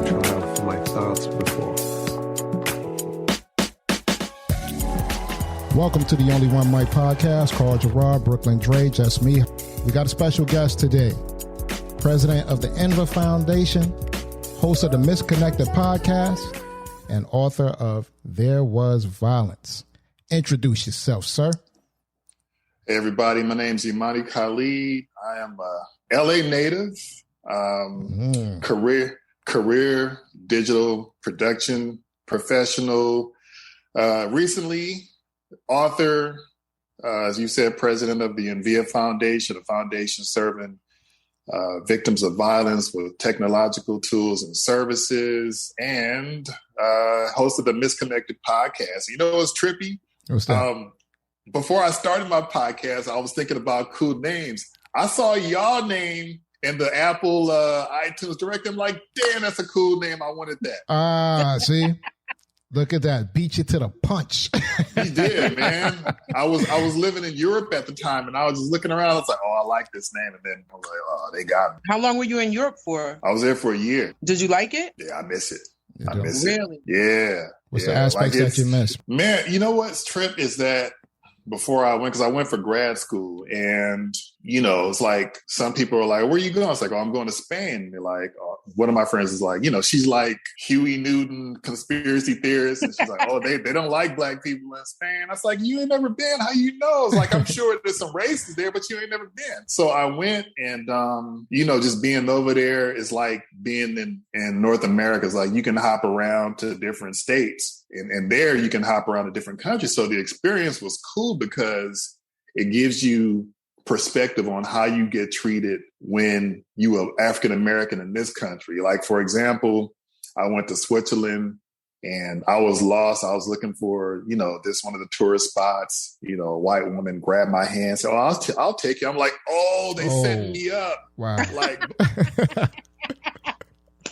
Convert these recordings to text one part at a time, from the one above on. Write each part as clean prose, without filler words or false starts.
trying to have lifestyles before. Welcome to the Only One Mic podcast. Carl Gerard, Brooklyn Dre, just me. We got a special guest today. President of the INVIA Foundation, host of the Misconnected Podcast, and author of There Was Violence. Introduce yourself, sir. Hey, everybody. My name's Imani Kaliid. I am a LA native, career digital production professional, recently author, as you said, president of the INVIA Foundation, a foundation serving victims of violence with technological tools and services, and host of the Misconnected Podcast. You know what's trippy? What's that? Before I started my podcast, I was thinking about cool names. I saw y'all name in the Apple iTunes Direct. I'm like, damn, that's a cool name. I wanted that. See? Look at that. Beat you to the punch. He did, man. I was living in Europe at the time, and I was just looking around. I was like, oh, I like this name. And then I was like, oh, they got me. How long were you in Europe for? I was there for a year. Did you like it? Yeah, I miss it. Really? Yeah. What's the aspects that you miss? Man, you know what's trip is that before I went, because I went for grad school, and, you know, it's like some people are like, where are you going? I was like, oh, I'm going to Spain. And they're like, one of my friends is like, you know, she's like Huey Newton conspiracy theorist. And she's like, oh, they don't like black people in Spain. I was like, you ain't never been. How you know? It's like, I'm sure there's some races there, but you ain't never been. So I went, and, you know, just being over there is like being in North America. It's like you can hop around to different states. And there you can hop around to different countries. So the experience was cool because it gives you perspective on how you get treated when you are African American in this country. Like, for example, I went to Switzerland and I was lost. I was looking for, you know, this one of the tourist spots. You know, a white woman grabbed my hand, said, oh, I'll take you. I'm like, oh, they set me up. Wow. Like,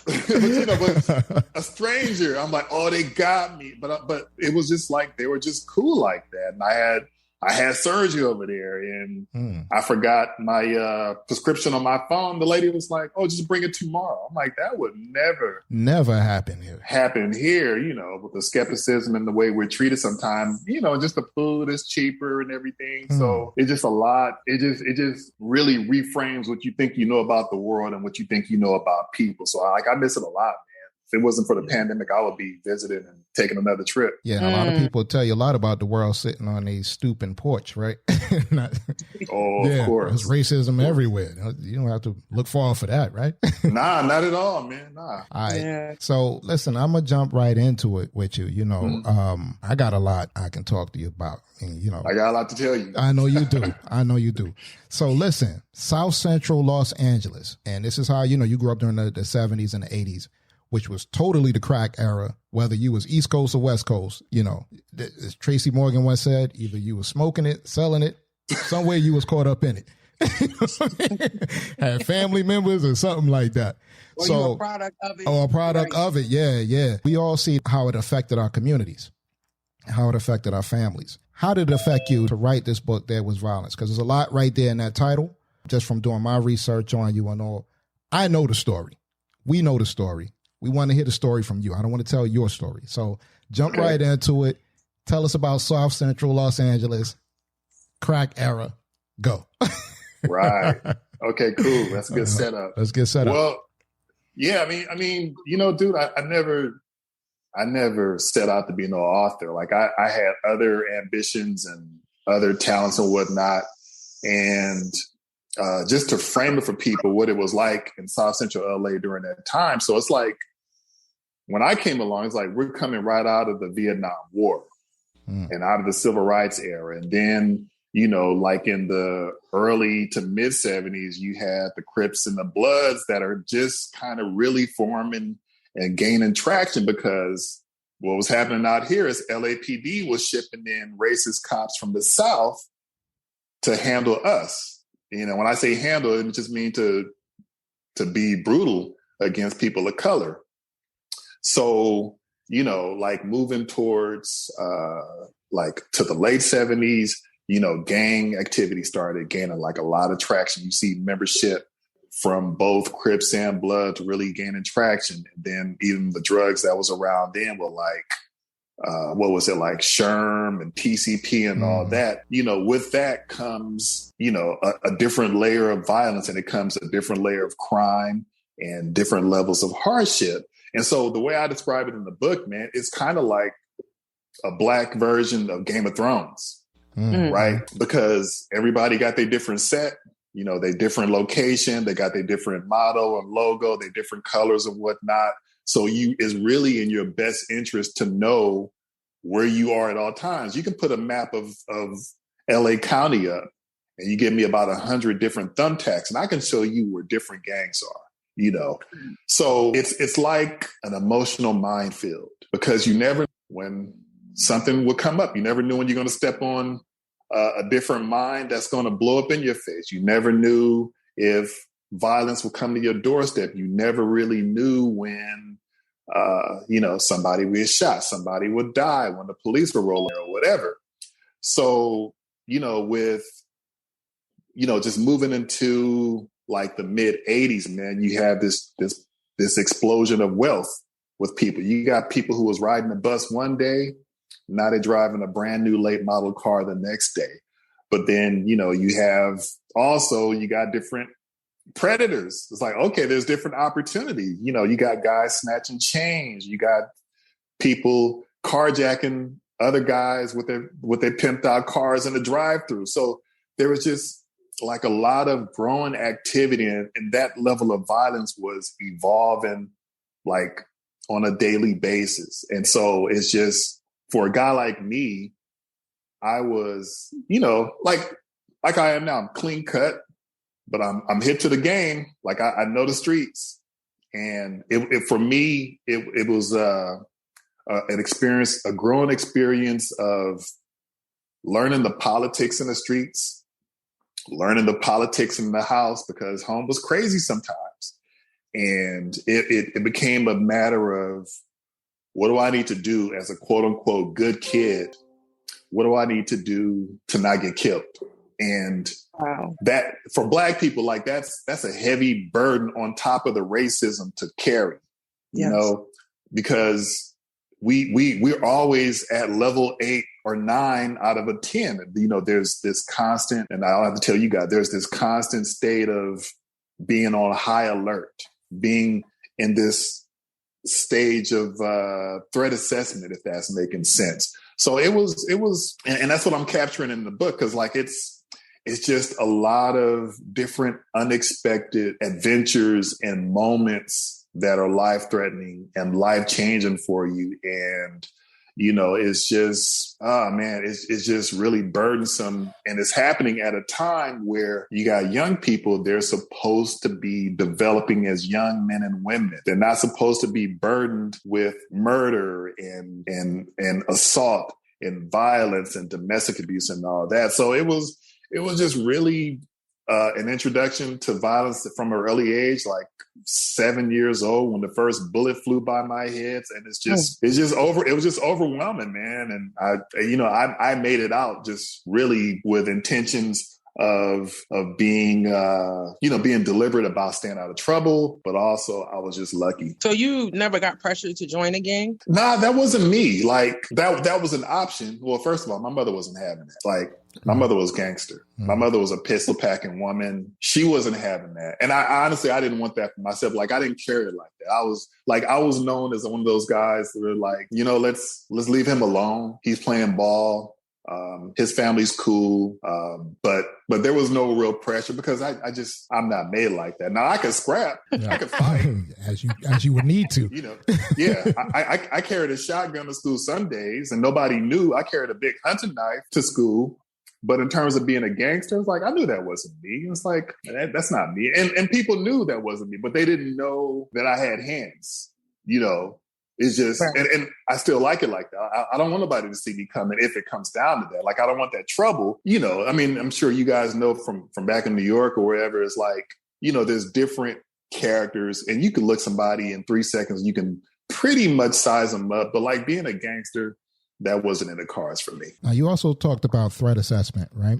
but, you know, but a stranger, I'm like, oh, they got me. But it was just like, they were just cool like that. And I had surgery over there, and I forgot my prescription on my phone. The lady was like, oh, just bring it tomorrow. I'm like, that would never happen here, you know, with the skepticism and the way we're treated sometimes, you know, just the food is cheaper and everything. So it's just a lot. It just really reframes what you think you know about the world and what you think you know about people. So I miss it a lot, man. If it wasn't for the pandemic, I would be visiting and taking another trip. Yeah, a lot of people tell you a lot about the world sitting on a stooping porch, right? Of course. There's racism everywhere. You don't have to look far for that, right? Nah, not at all, man. Nah. All right. Yeah. So listen, I'm going to jump right into it with you. You know, I got a lot I can talk to you about. And, you know, I got a lot to tell you. I know you do. So listen, South Central Los Angeles, and this is how, you know, you grew up during the 70s and the 80s. Which was totally the crack era, whether you was East Coast or West Coast. You know, as Tracy Morgan once said, either you was smoking it, selling it, somewhere you was caught up in it. Had family members or something like that. Or so, you were a product of it. Oh, a product of it, yeah. We all see how it affected our communities, how it affected our families. How did it affect you to write this book, There Was Violence? Because there's a lot right there in that title, just from doing my research on you and all. I know the story. We know the story. We want to hear the story from you. I don't want to tell your story. So jump right into it. Tell us about South Central Los Angeles, crack era. Go. Right. Okay, cool. That's a good setup. Let's get set up. Well, yeah, I mean, you know, dude, I never set out to be no author. Like I had other ambitions and other talents and whatnot. And just to frame it for people, what it was like in South Central LA during that time. So it's like, when I came along, it's like, we're coming right out of the Vietnam War and out of the civil rights era. And then, you know, like in the early to mid 70s, you had the Crips and the Bloods that are just kind of really forming and gaining traction, because what was happening out here is LAPD was shipping in racist cops from the South to handle us. You know, when I say handle, it just means to be brutal against people of color. So, you know, like moving towards like to the late 70s, you know, gang activity started gaining like a lot of traction. You see membership from both Crips and Bloods really gaining traction. And then even the drugs that was around then were like, what was it, like Sherm and PCP and all that. You know, with that comes, you know, a different layer of violence, and it comes a different layer of crime and different levels of hardship. And so the way I describe it in the book, man, it's kind of like a Black version of Game of Thrones, right? Because everybody got their different set, you know, their different location, they got their different motto and logo, their different colors and whatnot. So it's really in your best interest to know where you are at all times. You can put a map of LA County up and you give me about 100 different thumbtacks and I can show you where different gangs are, you know? So it's like an emotional minefield because you never, when something will come up, you never knew when you're going to step on a different mind that's going to blow up in your face. You never knew if violence would come to your doorstep. You never really knew when, you know, somebody would get shot, somebody would die when the police were rolling or whatever. So, you know, with, you know, just moving into like the mid 80s, man, you have this explosion of wealth with people. You got people who was riding a bus one day, now they're driving a brand new late model car the next day. But then, you know, you got different predators. It's like, okay, there's different opportunity. You know, you got guys snatching chains. You got people carjacking other guys with their pimped out cars in the drive-through. So there was just like a lot of growing activity, and that level of violence was evolving like on a daily basis. And so it's just, for a guy like me, I was, you know, like I am now. I'm clean cut, but I'm hip to the game. Like I know the streets, and for me, it was an experience, a growing experience of learning the politics in the streets, learning the politics in the house, because home was crazy sometimes, and it became a matter of, what do I need to do as a quote unquote good kid? What do I need to do to not get killed? And that for Black people, like that's a heavy burden on top of the racism to carry, you know, because we're always at level 8 or 9 out of a 10. You know, there's this constant, and I don't have to tell you guys, there's this constant state of being on high alert, being in this stage of threat assessment, if that's making sense. So it was, and that's what I'm capturing in the book, because like it's just a lot of different unexpected adventures and moments that are life-threatening and life-changing for you. And, you know, it's just, oh man, it's just really burdensome. And it's happening at a time where you got young people, they're supposed to be developing as young men and women. They're not supposed to be burdened with murder and assault and violence and domestic abuse and all that. So it was just really an introduction to violence from an early age, like 7 years old when the first bullet flew by my head. And it was just overwhelming, man. And I made it out just really with intentions of being, being deliberate about staying out of trouble, but also I was just lucky. So you never got pressured to join a gang? Nah, that wasn't me. Like that was an option. Well, first of all, my mother wasn't having it. Like my mother was gangster. My mother was a pistol packing woman. She wasn't having that. And I honestly didn't want that for myself. Like I didn't carry it like that. I was known as one of those guys that were like, you know, let's leave him alone. He's playing ball. His family's cool. But there was no real pressure because I'm not made like that. Now I could scrap, I could fight. as you would need to, you know, yeah. I carried a shotgun to school some days and nobody knew. I carried a big hunting knife to school. But in terms of being a gangster, it's like, I knew that wasn't me. It's like, that's not me. And people knew that wasn't me, but they didn't know that I had hands, you know. It's just, right. and I still like it like that. I don't want nobody to see me coming if it comes down to that. Like, I don't want that trouble, you know. I mean, I'm sure you guys know from back in New York or wherever, it's like, you know, there's different characters and you can look somebody in 3 seconds, you can pretty much size them up. But like being a gangster, that wasn't in the cards for me. Now, you also talked about threat assessment, right?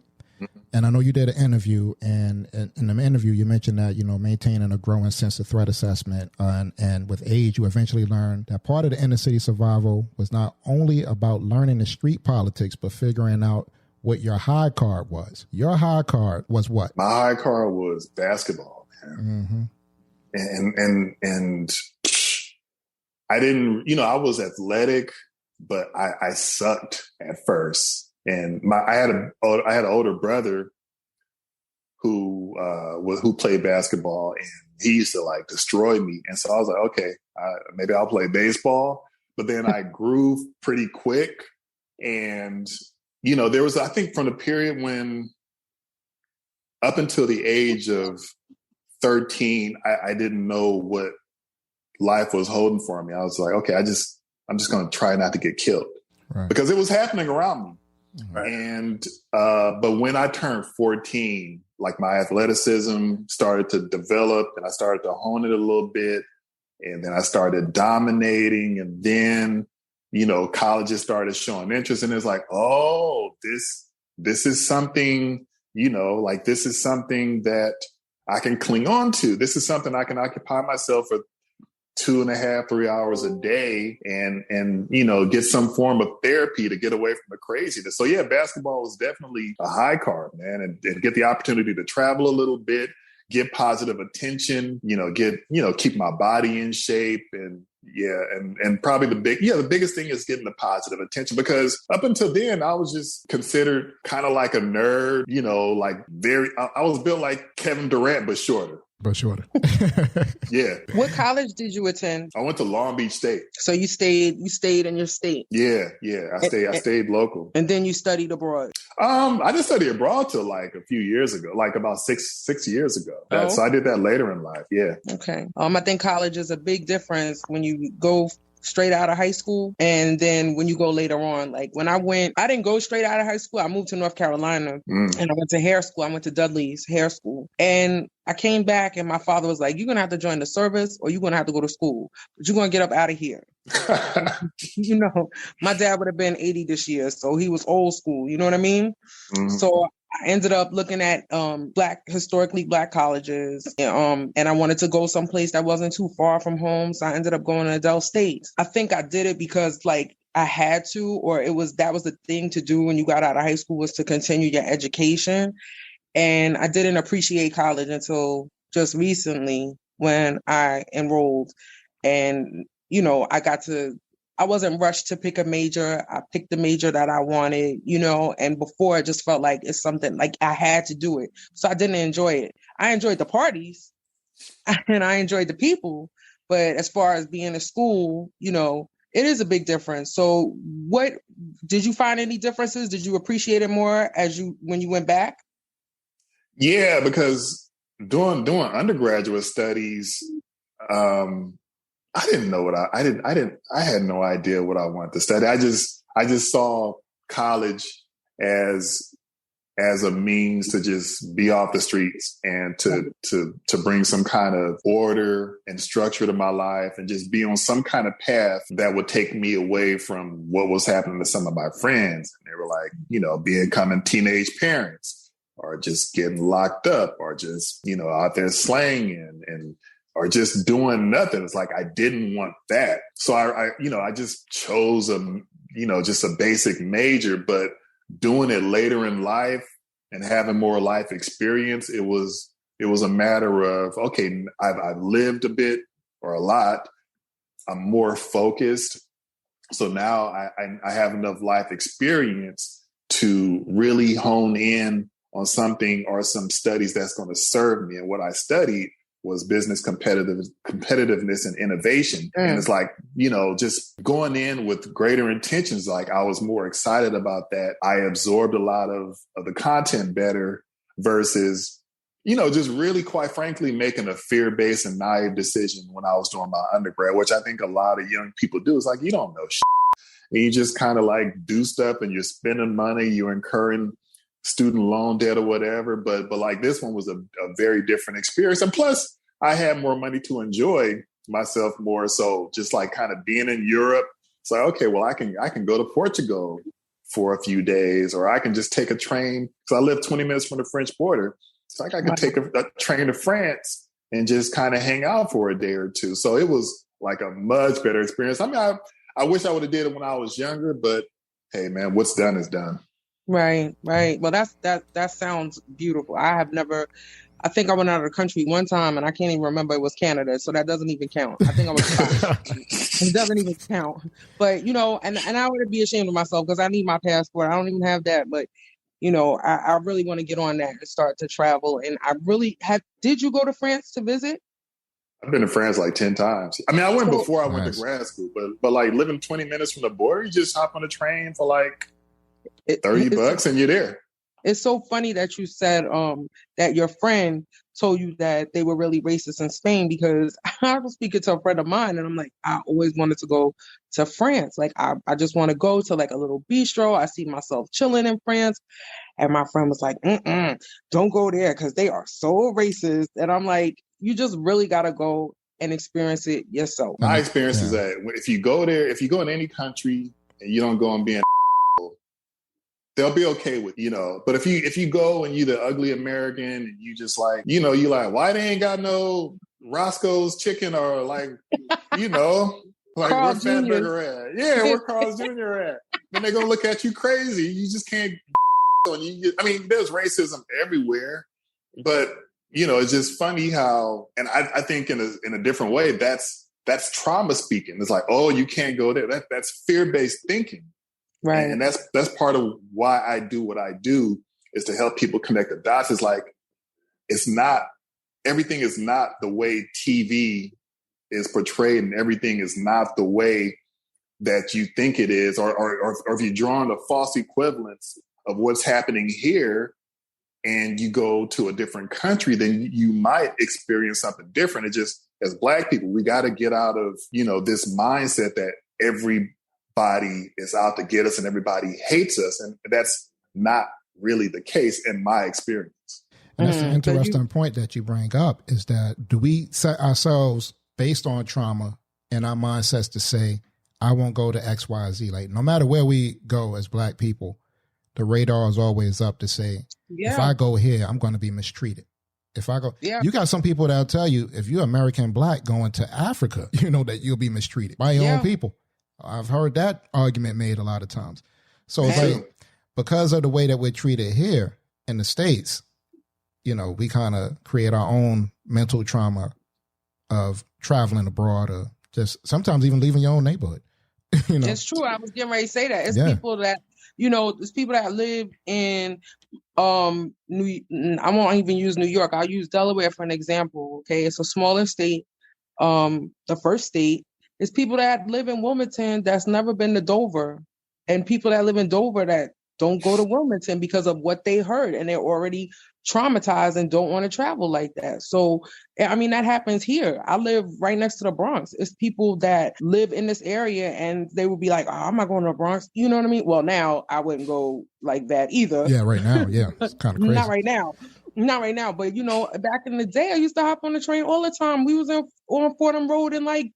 And I know you did an interview, and in the interview, you mentioned that, maintaining a growing sense of threat assessment. And with age, you eventually learned that part of the inner city survival was not only about learning the street politics, but figuring out what your high card was. Your high card was what? My high card was basketball, man. And I didn't, I was athletic, but I sucked at first. And I had an older brother who played basketball, and he used to like destroy me. And so I was like, okay, maybe I'll play baseball. But then I grew pretty quick, and there was, I think, from the period when up until the age of 13, I didn't know what life was holding for me. I was like, okay, I'm just going to try not to get killed, right, because it was happening around me. Right. And, but when I turned 14, like my athleticism started to develop, and I started to hone it a little bit. And then I started dominating, and then, colleges started showing interest, and it's like, oh, this is something, this is something that I can cling on to. This is something I can occupy myself for 2.5, 3 hours a day and get some form of therapy to get away from the craziness. So yeah, basketball was definitely a high card, man, and get the opportunity to travel a little bit, get positive attention, keep my body in shape, and probably the biggest thing is getting the positive attention, because up until then I was just considered kind of like a nerd, I was built like Kevin Durant, but shorter. Yeah. What college did you attend? I went to Long Beach State. So you stayed in your state? Yeah. I stayed local. And then you studied abroad? I didn't study abroad till like a few years ago, like about six years ago. Oh. So I did that later in life. Yeah. Okay. I think college is a big difference when you go straight out of high school, and then when you go later on. Like when I didn't go straight out of high school. I moved to North Carolina and I went to hair school. I went to Dudley's hair school, and I came back and my father was like, you're going to have to join the service, or you're going to have to go to school, but you're going to get up out of here. My dad would have been 80 this year, so he was old school. You know what I mean? Mm-hmm. So I ended up looking at historically black colleges, and I wanted to go someplace that wasn't too far from home. So I ended up going to Del State. I think I did it because I had to, or that was the thing to do when you got out of high school, was to continue your education. And I didn't appreciate college until just recently when I enrolled, and I wasn't rushed to pick a major. I picked the major that I wanted, and before it just felt like it's something like I had to do it. So I didn't enjoy it. I enjoyed the parties and I enjoyed the people. But as far as being in school, it is a big difference. So what did you find any differences? Did you appreciate it more when you went back? Yeah, because doing undergraduate studies, I didn't know I had no idea what I wanted to study. I just saw college as a means to just be off the streets and to bring some kind of order and structure to my life, and just be on some kind of path that would take me away from what was happening to some of my friends. And they were like, becoming teenage parents, or just getting locked up, or just, out there slanging and or just doing nothing. It's like I didn't want that. So I just chose just a basic major, but doing it later in life and having more life experience, it was a matter of, okay, I've lived a bit or a lot. I'm more focused. So now I have enough life experience to really hone in on something or some studies that's going to serve me. And what I studied was business competitiveness and innovation. And it's like, just going in with greater intentions. Like I was more excited about that. I absorbed a lot of the content better versus, just really, quite frankly, making a fear-based and naive decision when I was doing my undergrad, which I think a lot of young people do. It's like, you don't know shit. And you just kind of like do stuff, and you're spending money, you're incurring student loan debt or whatever. But like this one was a very different experience. And plus I had more money to enjoy myself more. So just like kind of being in Europe, it's like, okay, well, I can go to Portugal for a few days, or I can just take a train. So I live 20 minutes from the French border. So I can take a train to France and just kind of hang out for a day or two. So it was like a much better experience. I mean, I wish I would have did it when I was younger, but hey, man, what's done is done. Right. Well, that sounds beautiful. I think I went out of the country one time and I can't even remember it was Canada. So that doesn't even count. I think I was 5. It doesn't even count. But, and I would be ashamed of myself because I need my passport. I don't even have that. But, I really want to get on that and start to travel. And I really did you go to France to visit? I've been to France like 10 times. I mean, I went before I went to grad school, but like living 20 minutes from the border, you just hop on a train for like $30 and you're there. It's so funny that you said that your friend told you that they were really racist in Spain, because I was speaking to a friend of mine and I'm like, I always wanted to go to France. Like, I just want to go to like a little bistro. I see myself chilling in France. And my friend was like, don't go there because they are so racist. And I'm like, you just really got to go and experience it yourself. My experience is that if you go there, if you go in any country and you don't go and be an they'll be okay with, but if you go and you the ugly American and you just like, you like, why they ain't got no Roscoe's chicken, or like, like where Fatburger at? Yeah, where Carl's Jr. at? Then they're gonna look at you crazy. You just can't. There's racism everywhere, but it's just funny how, and I think in a different way, that's trauma speaking. It's like, oh, you can't go there. That's fear-based thinking. Right. And that's part of why I do what I do, is to help people connect the dots. It's like, everything is not the way TV is portrayed, and everything is not the way that you think it is, or if you're drawing a false equivalence of what's happening here and you go to a different country, then you might experience something different. It just, as Black people, we got to get out of, this mindset that everybody is out to get us and everybody hates us. And that's not really the case in my experience. And that's an interesting point that you bring up, is that do we set ourselves based on trauma and our mindsets to say, I won't go to X, Y, Z. Like, no matter where we go as Black people, the radar is always up to say, if I go here, I'm going to be mistreated. If I go, you got some people that'll tell you, if you're American Black going to Africa, that you'll be mistreated by your own people. I've heard that argument made a lot of times. So it's like, because of the way that we're treated here in the States, we kind of create our own mental trauma of traveling abroad, or just sometimes even leaving your own neighborhood. It's true. I was getting ready to say that. It's people that, it's people that live in, I won't even use New York. I'll use Delaware for an example. Okay. It's a smaller state. The first state. It's people that live in Wilmington that's never been to Dover, and people that live in Dover that don't go to Wilmington because of what they heard, and they're already traumatized and don't want to travel like that. So, that happens here. I live right next to the Bronx. It's people that live in this area and they would be like, oh, I'm not going to the Bronx. You know what I mean? Well, now I wouldn't go like that either. Yeah, right now. Yeah, it's kind of crazy. Not right now. But, back in the day, I used to hop on the train all the time. We was on Fordham Road in like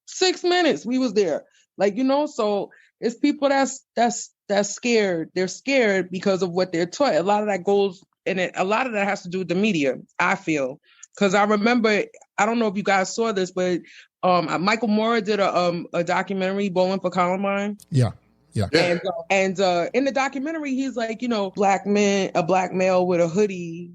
6 minutes. We was there. So it's people that's scared. They're scared because of what they're taught. A lot of that goes, and a lot of that has to do with the media, I feel. Because I remember, I don't know if you guys saw this, but Michael Moore did a documentary, Bowling for Columbine. Yeah. And in the documentary, he's like, a black male with a hoodie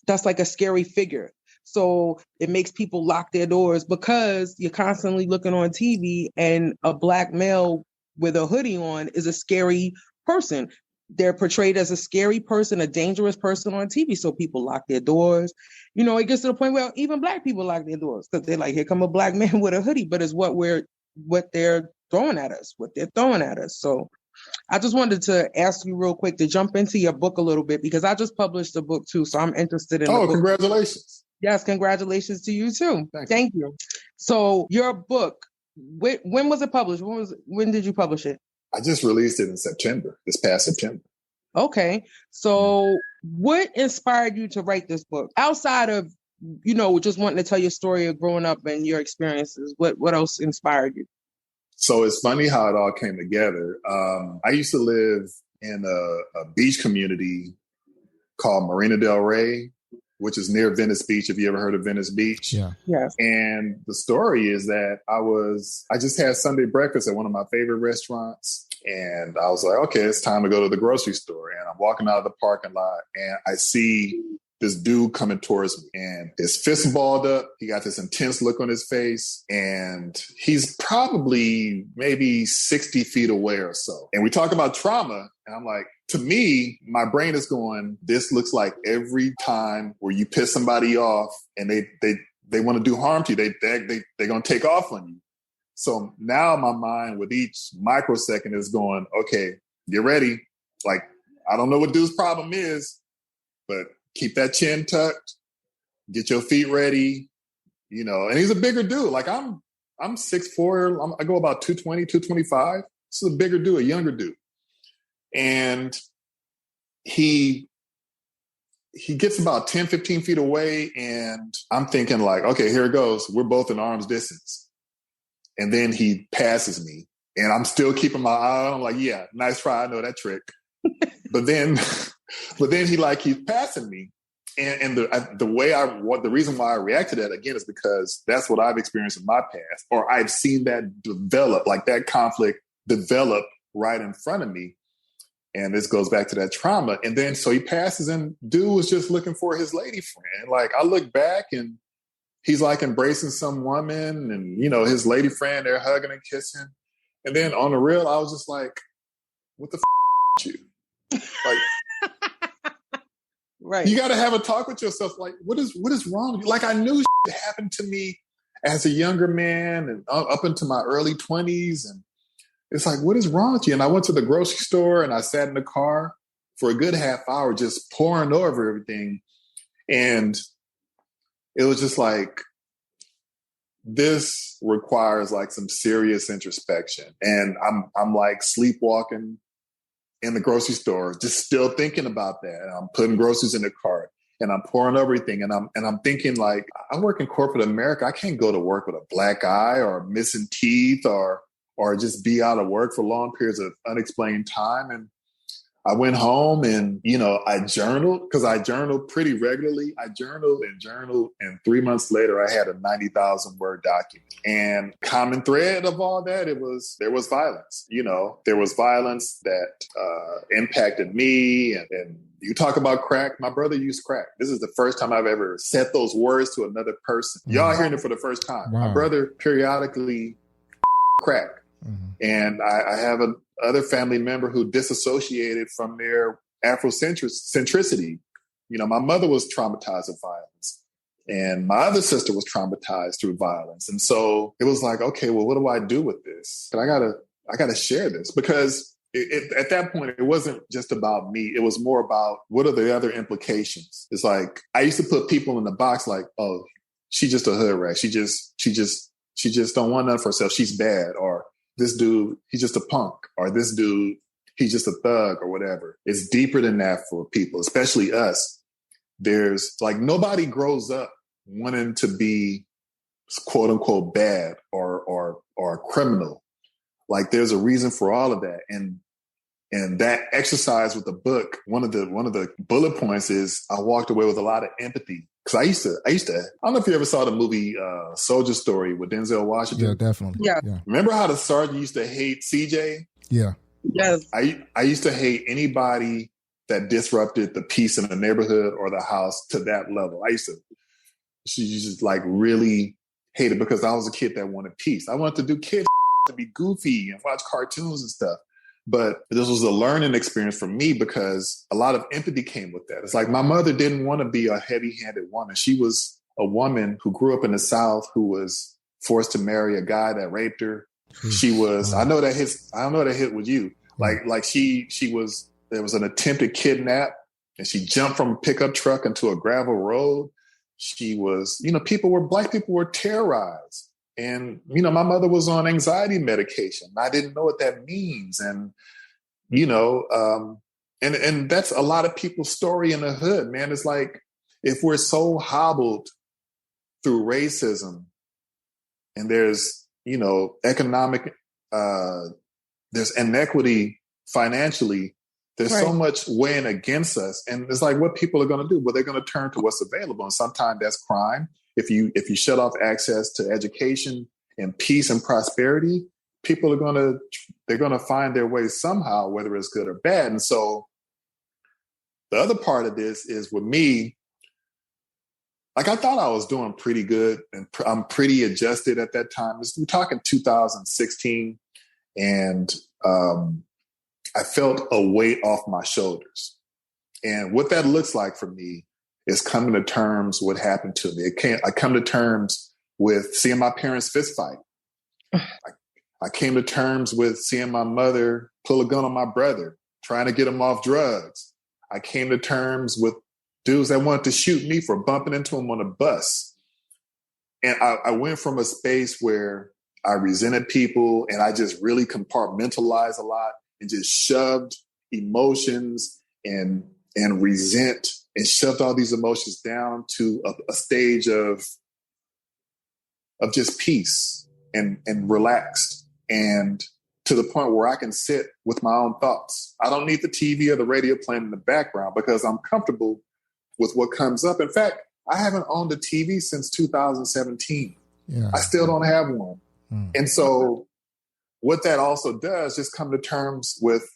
that's like a scary figure. So it makes people lock their doors because you're constantly looking on TV, and a black male with a hoodie on is a scary person. They're portrayed as a scary person, a dangerous person on TV. So people lock their doors. It gets to the point where even Black people lock their doors because they're like, here come a black man with a hoodie, but it's what they're throwing at us. So I just wanted to ask you real quick to jump into your book a little bit, because I just published a book too. So I'm interested in the book. Congratulations. Yes, congratulations to you too. Thank you. So your book, when was it published? When did you publish it? I just released it in September, this past September. Okay. So what inspired you to write this book? Outside of, just wanting to tell your story of growing up and your experiences, what else inspired you? So it's funny how it all came together. I used to live in a beach community called Marina del Rey, which is near Venice Beach. If you ever heard of Venice Beach. Yeah. Yes. And the story is that I just had Sunday breakfast at one of my favorite restaurants. And I was like, okay, it's time to go to the grocery store. And I'm walking out of the parking lot and I see this dude coming towards me and his fist balled up. He got this intense look on his face and he's probably maybe 60 feet away or so. And we talk about trauma and I'm like, to me, my brain is going, this looks like every time where you piss somebody off and they want to do harm to you. They're going to take off on you. So now my mind with each microsecond is going, okay, get ready. Like, I don't know what dude's problem is, but keep that chin tucked, get your feet ready, and he's a bigger dude. Like I'm 6'4", I go about 220, 225. This is a bigger dude, a younger dude. And he gets about 10, 15 feet away and I'm thinking like, okay, here it goes. We're both in arm's distance. And then he passes me and I'm still keeping my eye on him like, yeah, nice try. I know that trick. But then he's passing me. And the reason why I reacted to that again is because that's what I've experienced in my past, or I've seen that develop, like that conflict develop right in front of me. And this goes back to that trauma. And then, so he passes and dude was just looking for his lady friend. Like I look back and he's like embracing some woman and, his lady friend, they're hugging and kissing. And then on the real, I was just like, what the you? Like, right. You got to have a talk with yourself. Like, what is wrong with you? Like I knew happened to me as a younger man and up into my early 20s. And it's like, what is wrong with you? And I went to the grocery store and I sat in the car for a good half hour, just pouring over everything. And it was just like, this requires like some serious introspection. And I'm like sleepwalking in the grocery store, just still thinking about that. And I'm putting groceries in the cart and I'm pouring everything. And I'm thinking like, I work in corporate America. I can't go to work with a black eye or missing teeth or just be out of work for long periods of unexplained time. And I went home and, I journaled because I journaled pretty regularly. I journaled. And 3 months later, I had a 90,000 word document. And common thread of all that, there was violence. There was violence that impacted me. And you talk about crack. My brother used crack. This is the first time I've ever said those words to another person. Y'all hearing it for the first time. Wow. My brother periodically crack. Mm-hmm. And I have another family member who disassociated from their Afrocentricity. My mother was traumatized with violence and my other sister was traumatized through violence. And so it was like, okay, well, what do I do with this? And I gotta share this because at that point, it wasn't just about me. It was more about what are the other implications? It's like, I used to put people in the box like, oh, she just a hood rat. She just don't want nothing for herself. She's bad. Or this dude, he's just a punk, or this dude, he's just a thug or whatever. It's deeper than that for people, especially us. There's like nobody grows up wanting to be quote unquote bad or a criminal. Like there's a reason for all of that. And that exercise with the book, one of the bullet points is I walked away with a lot of empathy. Because I used to, I don't know if you ever saw the movie Soldier Story with Denzel Washington. Yeah, definitely. Yeah. Remember how the sergeant used to hate CJ? Yeah. Yes. I used to hate anybody that disrupted the peace in the neighborhood or the house to that level. She just like really hated because I was a kid that wanted peace. I wanted to do kids to be goofy and watch cartoons and stuff. But this was a learning experience for me because a lot of empathy came with that. It's like my mother didn't want to be a heavy-handed woman. She was a woman who grew up in the South who was forced to marry a guy that raped her. She was, I know that hit with you. Like she was, there was an attempted kidnap and she jumped from a pickup truck into a gravel road. She was, black people were terrorized. And, my mother was on anxiety medication. I didn't know what that means. And, and that's a lot of people's story in the hood, man. It's like, if we're so hobbled through racism and there's, economic, there's inequity financially, There's so much weighing against us. And it's like what people are going to do. Well, they're going to turn to what's available. And sometimes that's crime. If you shut off access to education and peace and prosperity, people are going to find their way somehow, whether it's good or bad. And so the other part of this is with me, like I thought I was doing pretty good and I'm pretty adjusted at that time. We're talking 2016 and I felt a weight off my shoulders. And what that looks like for me is coming to terms with what happened to me. I come to terms with seeing my parents fist fight. I came to terms with seeing my mother pull a gun on my brother, trying to get him off drugs. I came to terms with dudes that wanted to shoot me for bumping into him on a bus. And I went from a space where I resented people and I just really compartmentalized a lot and just shoved emotions and resent and shoved all these emotions down to a stage of just peace and relaxed, and to the point where I can sit with my own thoughts. I don't need the TV or the radio playing in the background because I'm comfortable with what comes up. In fact, I haven't owned a TV since 2017. Yeah. I still don't have one. And so what that also does is come to terms with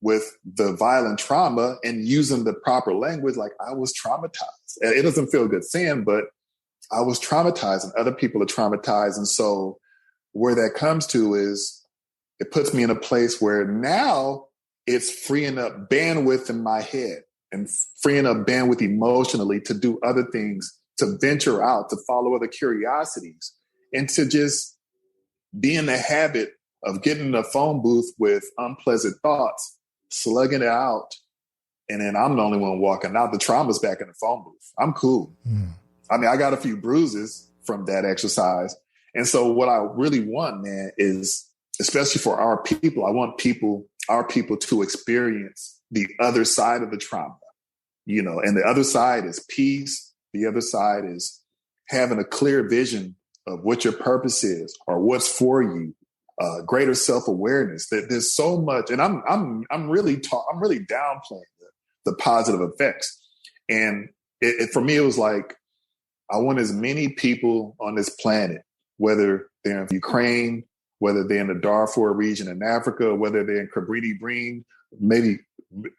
the violent trauma and using the proper language. Like, I was traumatized. It doesn't feel good saying, but I was traumatized and other people are traumatized. And so where that comes to is it puts me in a place where now it's freeing up bandwidth in my head and freeing up bandwidth emotionally to do other things, to venture out, to follow other curiosities, and to just be in the habit of getting in a phone booth with unpleasant thoughts, slugging it out, and then I'm the only one walking out. The trauma's back in the phone booth. I'm cool. I mean, I got a few bruises from that exercise. And so what I really want, man, is, especially for our people, I want our people to experience the other side of the trauma, and the other side is peace. The other side is having a clear vision of what your purpose is or what's for you, greater self-awareness. That there's so much, and I'm really downplaying the positive effects. And for me, it was like, I want as many people on this planet, whether they're in Ukraine, whether they're in the Darfur region in Africa, whether they're in Cabrini Green, maybe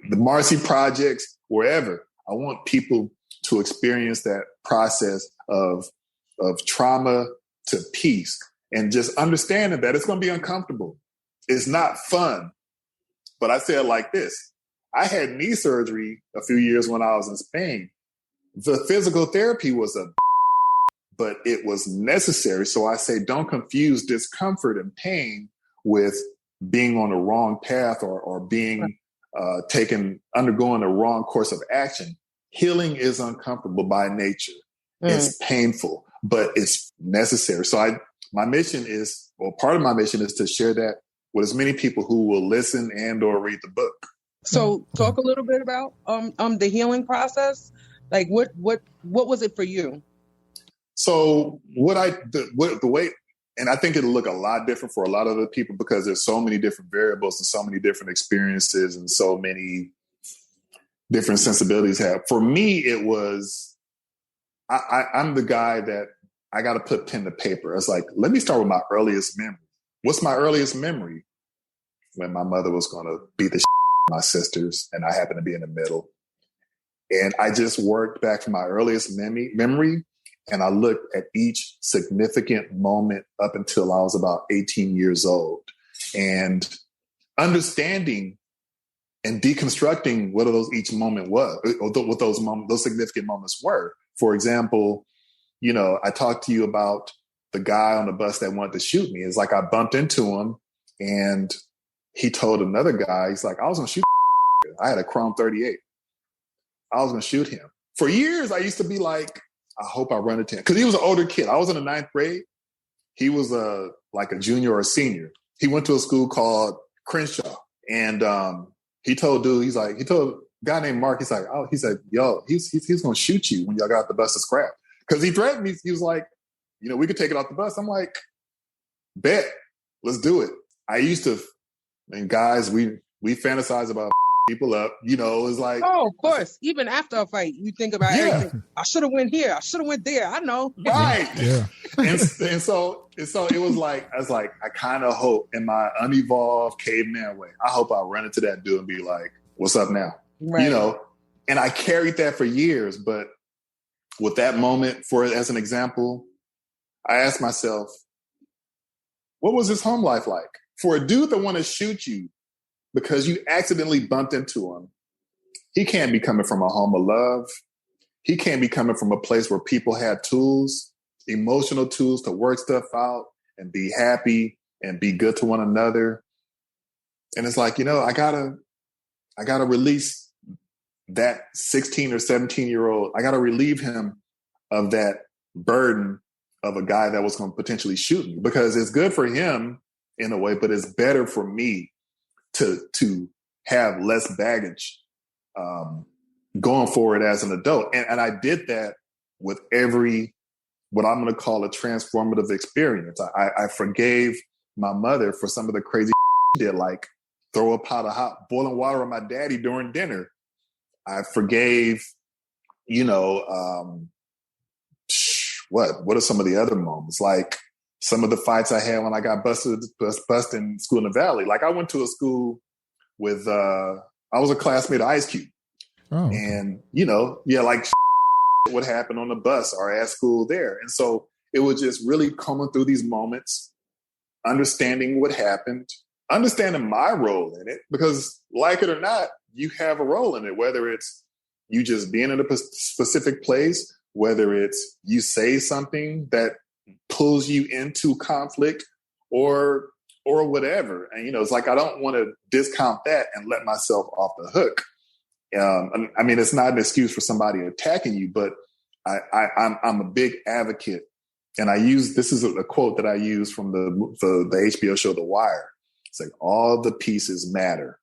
the Marcy projects, wherever. I want people to experience that process of trauma to peace, and just understanding that it's going to be uncomfortable. It's not fun. But I say it like this. I had knee surgery a few years when I was in Spain. The physical therapy was but it was necessary. So I say, don't confuse discomfort and pain with being on the wrong path or being undergoing the wrong course of action. Healing is uncomfortable by nature. It's painful, but it's necessary. So part of my mission is to share that with as many people who will listen and or read the book. So talk a little bit about the healing process. Like what was it for you? So the way, and I think it'll look a lot different for a lot of other people because there's so many different variables and so many different experiences and so many different sensibilities have. For me, it was, I'm the guy that I got to put pen to paper. It's like, let me start with my earliest memory. What's my earliest memory? When my mother was going to beat the shit out of my sisters and I happened to be in the middle. And I just worked back from my earliest memory. And I looked at each significant moment up until I was about 18 years old, and understanding and deconstructing what each moment was, or what those significant moments were. For example, I talked to you about the guy on the bus that wanted to shoot me. It's like I bumped into him and he told another guy, he's like, I was going to shoot. I had a Chrome 38. I was going to shoot him. For years, I used to be like, I hope I run into him. Because he was an older kid. I was in the 9th grade. He was like a junior or a senior. He went to a school called Crenshaw. And he told a guy named Mark, he said, yo, he's going to shoot you when y'all got the bus to scrap. Because he threatened me. He was like, we could take it off the bus. I'm like, bet, let's do it. I used to, and guys, we fantasize about people up. You know, it's like, oh, of course. Even after a fight, you think about everything. I should have went here. I should have went there. I know. Right. Yeah. and so it was like, I kind of hope in my unevolved caveman way, I hope I run into that dude and be like, what's up now? Right. You know, and I carried that for years. But with that moment, as an example, I asked myself, what was his home life like? For a dude that want to shoot you because you accidentally bumped into him, he can't be coming from a home of love. He can't be coming from a place where people have tools, emotional tools to work stuff out and be happy and be good to one another. And it's like, I gotta release that 16 or 17-year-old. I gotta relieve him of that burden of a guy that was going to potentially shoot me, because it's good for him in a way, but it's better for me to have less baggage going forward as an adult. And I did that with what I'm going to call a transformative experience. I forgave my mother for some of the crazy she did, like throw a pot of hot boiling water on my daddy during dinner. I forgave, what are some of the other moments? Like some of the fights I had when I got busted in school in the Valley. Like I went to a school with, I was a classmate of Ice Cube. Oh, okay. And, like what happened on the bus or at school there. And so it was just really coming through these moments, understanding what happened, understanding my role in it, because like it or not, you have a role in it, whether it's you just being in a specific place, whether it's you say something that pulls you into conflict or whatever. And, it's like, I don't want to discount that and let myself off the hook. I mean, it's not an excuse for somebody attacking you, but I'm a big advocate. And this is a quote that I use from the HBO show, The Wire. It's like, all the pieces matter.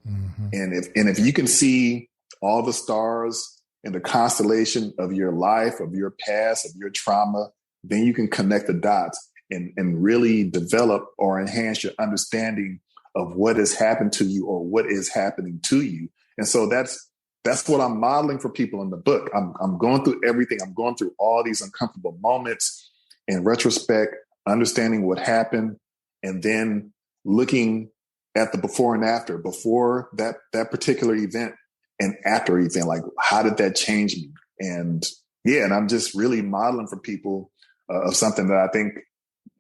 Mm-hmm. And if you can see all the stars in the constellation of your life, of your past, of your trauma, then you can connect the dots and really develop or enhance your understanding of what has happened to you or what is happening to you. And so that's what I'm modeling for people in the book. I'm going through everything. I'm going through all these uncomfortable moments in retrospect, understanding what happened, and then looking at the before and after, before that particular event and after event, like how did that change me? And I'm just really modeling for people of something that I think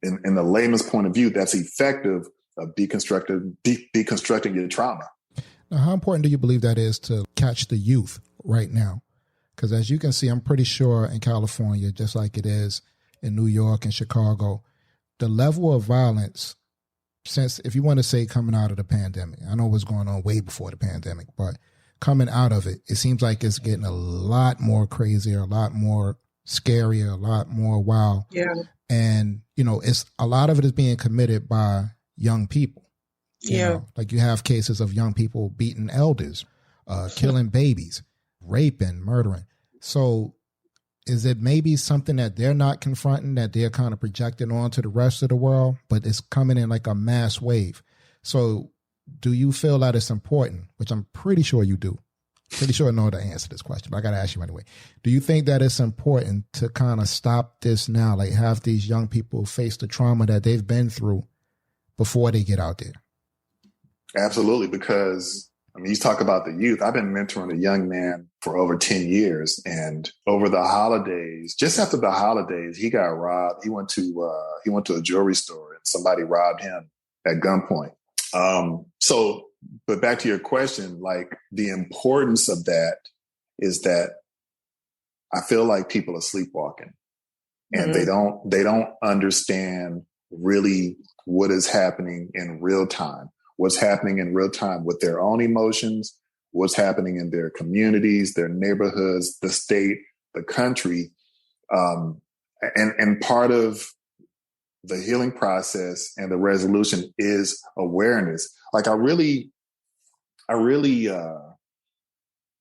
in the layman's point of view, that's effective of deconstructing your trauma. Now, how important do you believe that is to catch the youth right now? Because as you can see, I'm pretty sure in California, just like it is in New York and Chicago, the level of violence, since, if you want to say coming out of the pandemic, I know what's going on way before the pandemic, but coming out of it, it seems like it's getting a lot more crazier, a lot more scarier, a lot more wild. Yeah. And, it's a lot of it is being committed by young people. Yeah. Like you have cases of young people beating elders, killing babies, raping, murdering. So is it maybe something that they're not confronting, that they're kind of projecting onto the rest of the world, but it's coming in like a mass wave? So do you feel that it's important, which I'm pretty sure you do? Pretty sure I know the answer to this question, but I got to ask you anyway. Do you think that it's important to kind of stop this now, like have these young people face the trauma that they've been through before they get out there? Absolutely, because you talk about the youth. I've been mentoring a young man for over 10 years, and over the holidays, just after the holidays, he got robbed. He went to a jewelry store and somebody robbed him at gunpoint. But back to your question, like the importance of that is that I feel like people are sleepwalking, and they don't understand really what is happening in real time. What's happening in real time with their own emotions, what's happening in their communities, their neighborhoods, the state, the country. And part of the healing process and the resolution is awareness. Like I really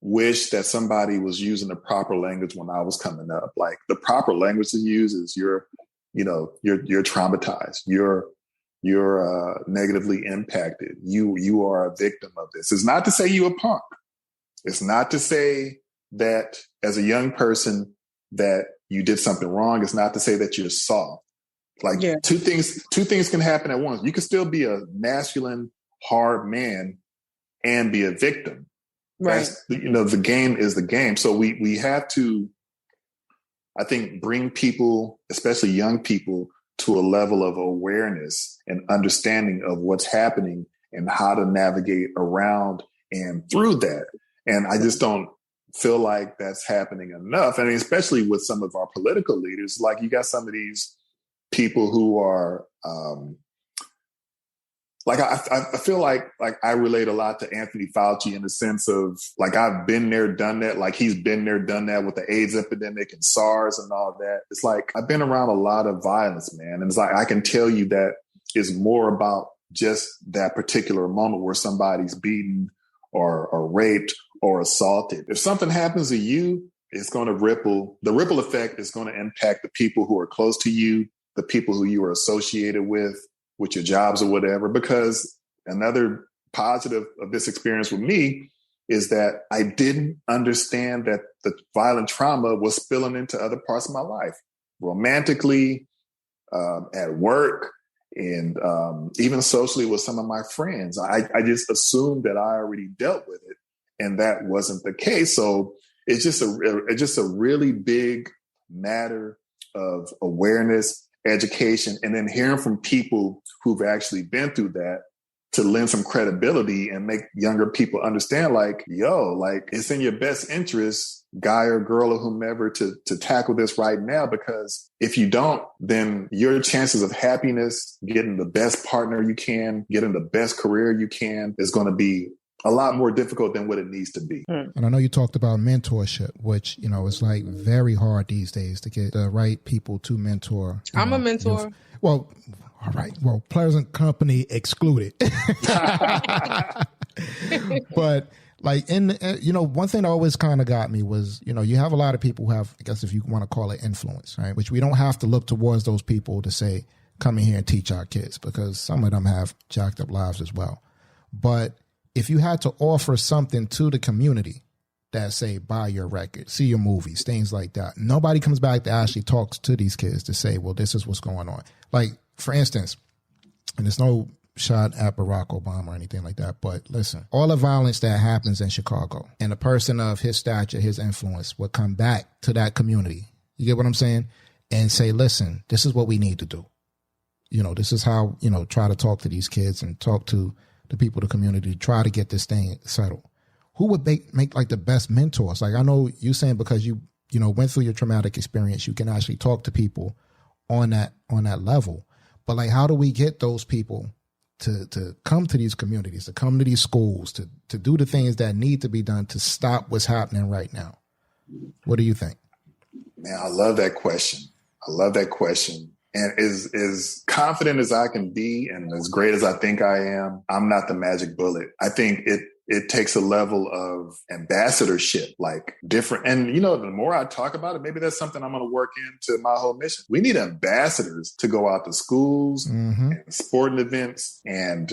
wish that somebody was using the proper language when I was coming up. Like the proper language to use is you're traumatized. You're you're negatively impacted. You are a victim of this. It's not to say you a punk. It's not to say that as a young person that you did something wrong. It's not to say that you're soft. Like two things can happen at once. You can still be a masculine, hard man and be a victim. Right. The game is the game. So we have to, I think, bring people, especially young people, to a level of awareness and understanding of what's happening and how to navigate around and through that. And I just don't feel like that's happening enough. I mean, especially with some of our political leaders, like you got some of these people who are, I feel like I relate a lot to Anthony Fauci in the sense of like, I've been there, done that. Like he's been there, done that with the AIDS epidemic and SARS and all that. It's like, I've been around a lot of violence, man. And it's like, I can tell you that it's more about just that particular moment where somebody's beaten or raped or assaulted. If something happens to you, it's going to ripple. The ripple effect is going to impact the people who are close to you, the people who you are associated with your jobs or whatever. Because another positive of this experience with me is that I didn't understand that the violent trauma was spilling into other parts of my life, romantically, at work, and even socially with some of my friends. I just assumed that I already dealt with it, and that wasn't the case. So it's just a really big matter of awareness, education, and then hearing from people who've actually been through that to lend some credibility and make younger people understand, like, yo, like it's in your best interest, guy or girl or whomever, to tackle this right now, because if you don't, then your chances of happiness, getting the best partner you can, getting the best career you can, is going to be a lot more difficult than what it needs to be. And I know you talked about mentorship, which, is like very hard these days to get the right people to mentor. I'm a mentor. Well, all right. Well, pleasant company excluded. But like one thing that always kind of got me was, you have a lot of people who have, I guess if you want to call it influence, right? Which we don't have to look towards those people to say, come in here and teach our kids, because some of them have jacked up lives as well. But if you had to offer something to the community that say, buy your record, see your movies, things like that, nobody comes back to actually talk to these kids to say, well, this is what's going on. Like, for instance, and there's no shot at Barack Obama or anything like that, but listen, all the violence that happens in Chicago, and a person of his stature, his influence, would come back to that community. You get what I'm saying? And say, listen, this is what we need to do. This is how, try to talk to these kids and talk to the people of the community, try to get this thing settled. Who would make like the best mentors? Like, I know you saying because you went through your traumatic experience, you can actually talk to people on that level. But like, how do we get those people to come to these communities, to come to these schools, to do the things that need to be done to stop what's happening right now? What do you think? Man, I love that question. And as confident as I can be and as great as I think I am, I'm not the magic bullet. I think it takes a level of ambassadorship, like different. And, the more I talk about it, maybe that's something I'm going to work into my whole mission. We need ambassadors to go out to schools and sporting events and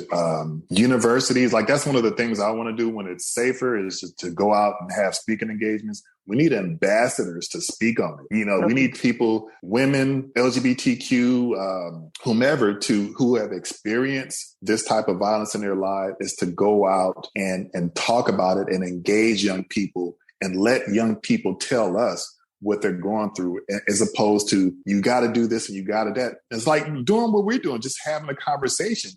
universities. Like, that's one of the things I want to do when it's safer, is just to go out and have speaking engagements. We need ambassadors to speak on it. We need people, women, LGBTQ, whomever, who have experienced this type of violence in their life, is to go out and talk about it and engage young people and let young people tell us what they're going through, as opposed to, you got to do this and you got to that. It's like doing what we're doing, just having a conversation.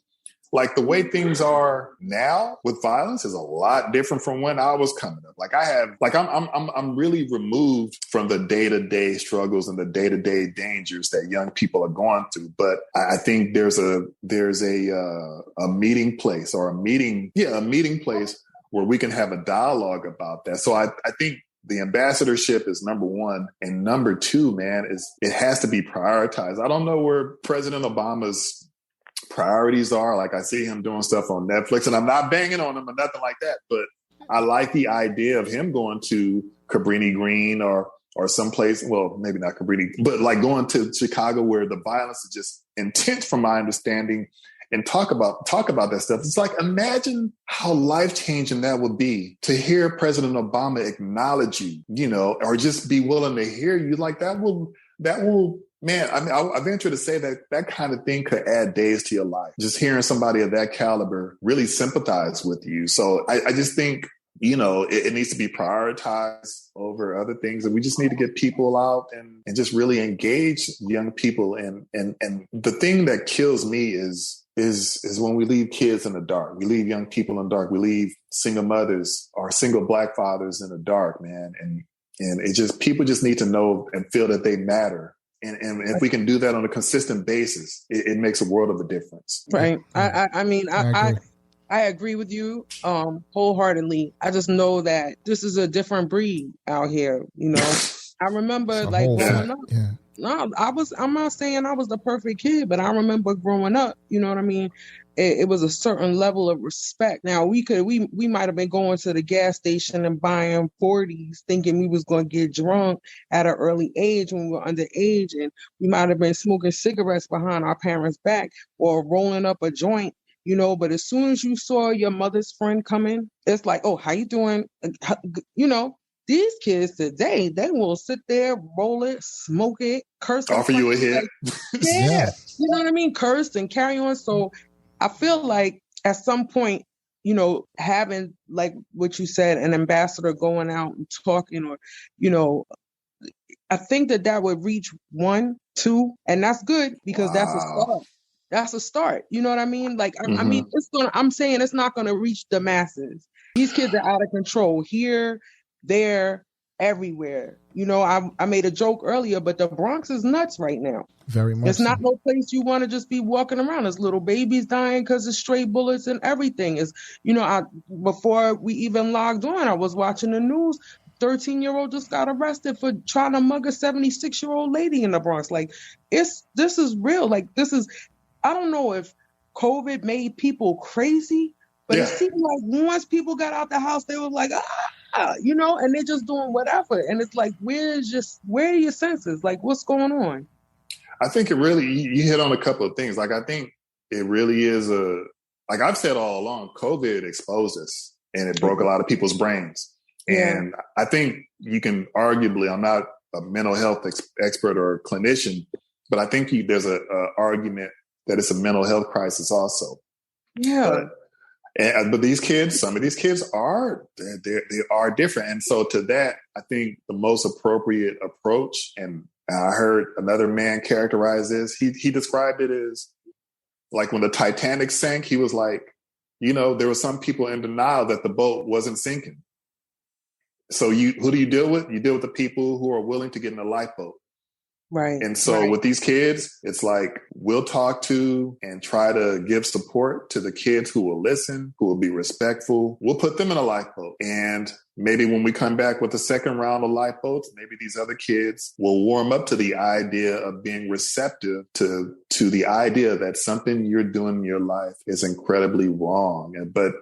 Like, the way things are now with violence is a lot different from when I was coming up. Like, I'm really removed from the day-to-day struggles and the day-to-day dangers that young people are going through. But I think there's a meeting place, or a meeting place where we can have a dialogue about that. So I think the ambassadorship is number one. And number two, man, it has to be prioritized. I don't know where President Obama's priorities are. Like, I see him doing stuff on Netflix, and I'm not banging on him or nothing like that, but I like the idea of him going to Cabrini Green or someplace, well, maybe not Cabrini, but like going to Chicago, where the violence is just intense from my understanding, and talk about that stuff. It's like, imagine how life-changing that would be to hear President Obama acknowledge you, you know, or just be willing to hear you. Like that will, man, I mean, I venture to say that kind of thing could add days to your life. Just hearing somebody of that caliber really sympathize with you. So I just think, you know, it needs to be prioritized over other things. And we just need to get people out and just really engage young people. And the thing that kills me is when we leave kids in the dark. We leave young people in the dark. We leave single mothers or single Black fathers in the dark, man. And it just, people just need to know and feel that they matter. And if we can do that on a consistent basis, it makes a world of a difference. Right. I mean, I agree with you wholeheartedly. I just know that this is a different breed out here. You know, I remember like growing up. Yeah. No, I'm not saying I was the perfect kid, but I remember growing up. You know what I mean? It was a certain level of respect. Now we might have been going to the gas station and buying 40s, thinking we was going to get drunk at an early age when we were underage, and we might have been smoking cigarettes behind our parents' back or rolling up a joint. You know, but as soon as you saw your mother's friend coming, it's like, oh, how you doing? You know, these kids today, they will sit there, roll it, smoke it, curse. Offer you a hit. Like, yeah. You know what I mean? Curse and carry on. So I feel like at some point, you know, having, like what you said, an ambassador going out and talking, or, you know, I think that would reach 1, 2, and that's good because that's a start. That's a start. You know what I mean? Like, I mean, I'm saying it's not going to reach the masses. These kids are out of control here, there, everywhere. You know, I made a joke earlier, but the Bronx is nuts right now. Very much. It's not no place you want to just be walking around. There's little babies dying because of stray bullets and everything. Is, you know, before we even logged on, I was watching the news. 13-year-old just got arrested for trying to mug a 76-year-old lady in the Bronx. Like, this is real. Like, I don't know if COVID made people crazy, but it seemed like once people got out the house, they were like, you know, and they're just doing whatever. And it's like, where are your senses? Like, what's going on? I think it really, you hit on a couple of things. Like, I think it really is like I've said all along, COVID exposed us and it broke a lot of people's brains. Yeah. And I think you can arguably, I'm not a mental health expert or a clinician, but I think there's a argument that it's a mental health crisis also. Yeah. But these kids, some of these kids are different. And so to that, I think the most appropriate approach, and I heard another man characterize this, he described it as like when the Titanic sank, he was like, you know, there were some people in denial that the boat wasn't sinking. So who do you deal with? You deal with the people who are willing to get in a lifeboat. Right. And so with these kids, it's like we'll talk to and try to give support to the kids who will listen, who will be respectful. We'll put them in a lifeboat. And maybe when we come back with the second round of lifeboats, maybe these other kids will warm up to the idea of being receptive to the idea that something you're doing in your life is incredibly wrong. But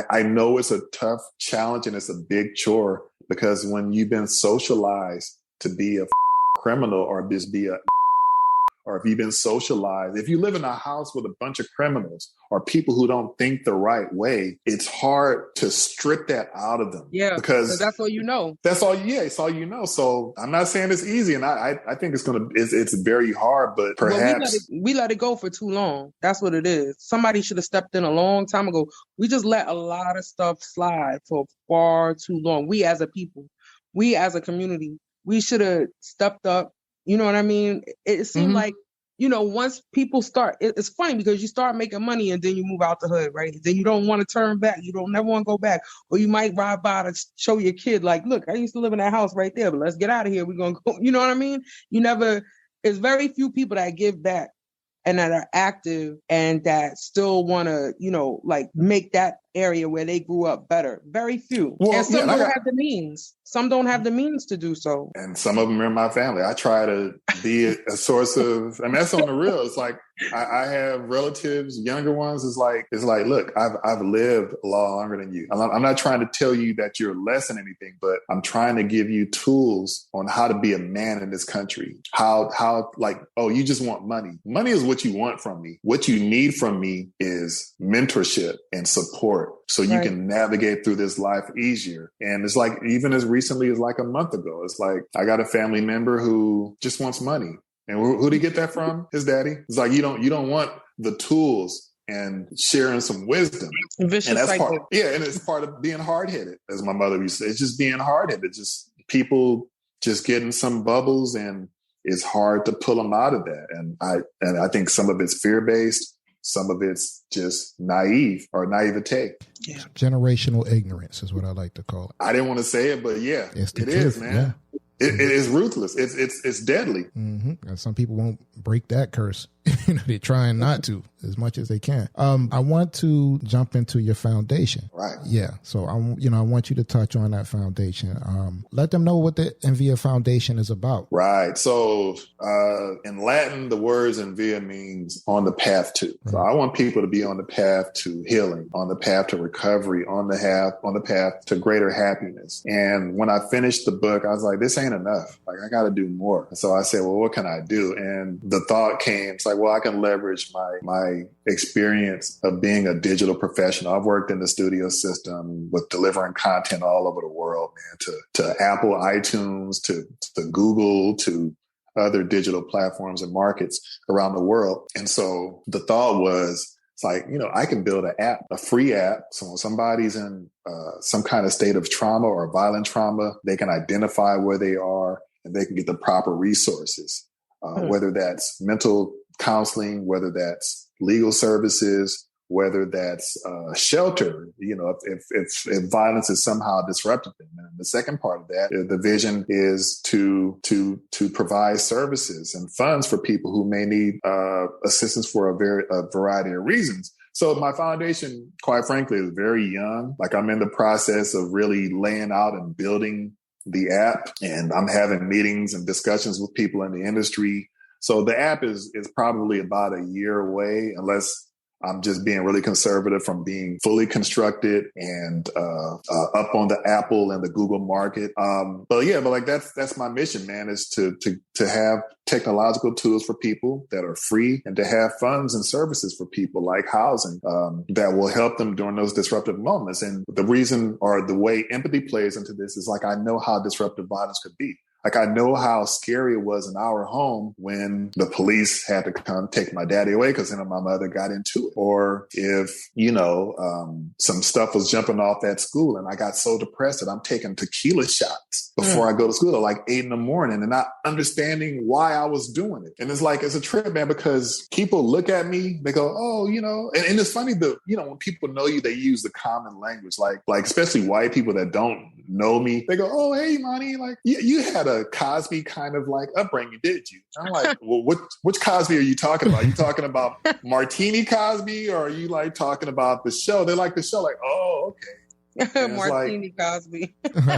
I know it's a tough challenge and it's a big chore, because when you've been socialized to be a criminal or just be or if you've been socialized, if you live in a house with a bunch of criminals or people who don't think the right way, it's hard to strip that out of them. Yeah, because that's all you know. That's all. Yeah, it's all you know. So I'm not saying it's easy, and I think it's very hard, but perhaps we let it go for too long. That's what it is. Somebody should have stepped in a long time ago. We just let a lot of stuff slide for far too long. We as a people, we as a community, we should have stepped up. You know what I mean? It seemed like, you know, once people start, it's funny because you start making money and then you move out the hood, right? Then you don't want to turn back. You don't never want to go back. Or you might ride by to show your kid, like, look, I used to live in that house right there, but let's get out of here. We're going to go. You know what I mean? It's very few people that give back and that are active and that still want to, you know, like make that area where they grew up better. Very few. Well, and some yeah, don't have the means. Some don't have the means to do so. And some of them are in my family. I try to be a source of, I mean, that's on the real. It's like, I have relatives, younger ones. It's like, look, I've lived a lot longer than you. I'm not trying to tell you that you're less than anything, but I'm trying to give you tools on how to be a man in this country. How like, oh, you just want money. Money is what you want from me. What you need from me is mentorship and support so you can navigate through this life easier. And it's like, even as recently as like a month ago, it's like, I got a family member who just wants money. And who did he get that from? His daddy. It's like, you don't want the tools and sharing some wisdom. Vicious and that's cycle. part, and it's part of being hard-headed, as my mother used to say. It's just being hard-headed. Just people just getting some bubbles, and it's hard to pull them out of that. And I think some of it's fear-based, some of it's just naive or naivete. Yeah. Generational ignorance is what I like to call it. I didn't want to say it, but yeah, it is, man. Yeah. It is ruthless. It's deadly. Mm-hmm. And some people won't break that curse. They're trying not to as much as they can. I want to jump into your foundation. Right. Yeah. So I want you to touch on that foundation. Let them know what the INVIA Foundation is about. Right. So in Latin, the words INVIA means on the path to. Right. So I want people to be on the path to healing, on the path to recovery, on the path to greater happiness. And when I finished the book, I was like, this ain't enough. Like, I got to do more. And so I said, well, what can I do? And the thought came, it's like, well, I can leverage my experience of being a digital professional. I've worked in the studio system with delivering content all over the world, man, to Apple, iTunes, to Google, to other digital platforms and markets around the world. And so the thought was, it's like, I can build an app, a free app. So when somebody's in some kind of state of trauma or violent trauma, they can identify where they are and they can get the proper resources, whether that's mental counseling, whether that's legal services, whether that's shelter, if violence is somehow disrupted them. And the second part of that, the vision is to provide services and funds for people who may need assistance for a variety of reasons. So my foundation, quite frankly, is very young. Like, I'm in the process of really laying out and building the app, and I'm having meetings and discussions with people in the industry. So the app is probably about a year away, unless I'm just being really conservative from being fully constructed and up on the Apple and the Google market. But that's my mission, man, is to have technological tools for people that are free, and to have funds and services for people like housing that will help them during those disruptive moments. And the reason, or the way empathy plays into this, is like, I know how disruptive violence could be. Like, I know how scary it was in our home when the police had to come take my daddy away because my mother got into it. Or if, some stuff was jumping off at school and I got so depressed that I'm taking tequila shots before I go to school at like 8 a.m. and not understanding why I was doing it. And it's like, it's a trip, man, because people look at me, they go, oh, and it's funny when people know you, they use the common language, like especially white people that don't know me, they go, oh, hey, Imani, like you had a Cosby kind of like upbringing, did you? I'm like, well, which Cosby are you talking about? Are you talking about Martini Cosby, or are you like talking about the show? They like the show, like, oh, okay. Martini Cosby.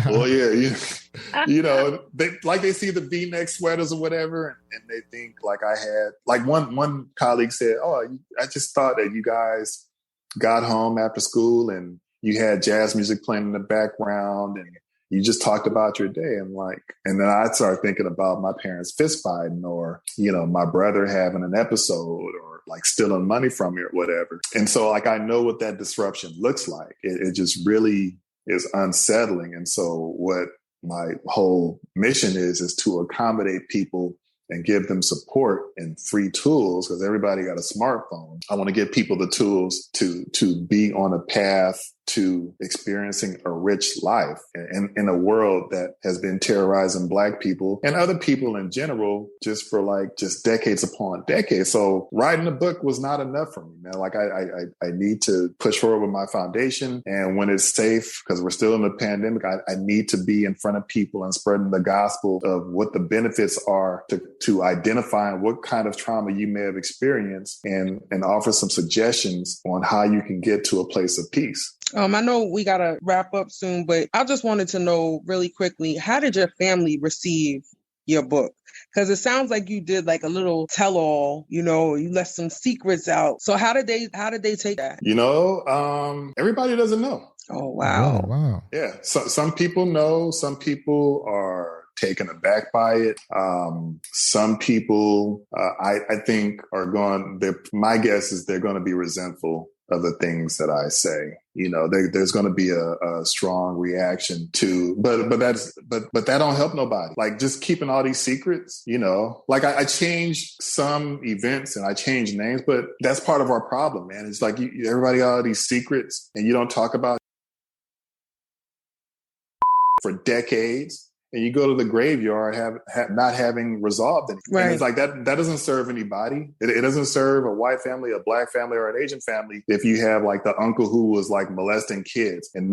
Well, yeah, they see the V-neck sweaters or whatever, and they think like I had, like one colleague said, oh, I just thought that you guys got home after school and you had jazz music playing in the background and you just talked about your day. And then I started thinking about my parents fist fighting, or, my brother having an episode, or like stealing money from me or whatever. And so like, I know what that disruption looks like. It just really is unsettling. And so what my whole mission is to accommodate people and give them support and free tools, because everybody got a smartphone. I want to give people the tools to be on a path to experiencing a rich life in a world that has been terrorizing Black people and other people in general just for just decades upon decades. So writing a book was not enough for me, man. Like I need to push forward with my foundation, and when it's safe, because we're still in the pandemic, I need to be in front of people and spreading the gospel of what the benefits are to identifying what kind of trauma you may have experienced, and offer some suggestions on how you can get to a place of peace. I know we got to wrap up soon, but I just wanted to know really quickly, how did your family receive your book? Because it sounds like you did like a little tell-all, you left some secrets out. So how did they take that? Everybody doesn't know. Oh, wow. Oh, wow. Yeah. So some people know, some people are taken aback by it. Some people, I think my guess is they're going to be resentful of the things that I say. There's going to be a strong reaction to, but that don't help nobody. Like just keeping all these secrets, like I changed some events and I changed names, but that's part of our problem, man. It's like everybody got all these secrets and you don't talk about for decades. And you go to the graveyard not having resolved anything. Right. And it's like that doesn't serve anybody. It doesn't serve a white family, a black family, or an Asian family if you have like the uncle who was like molesting kids and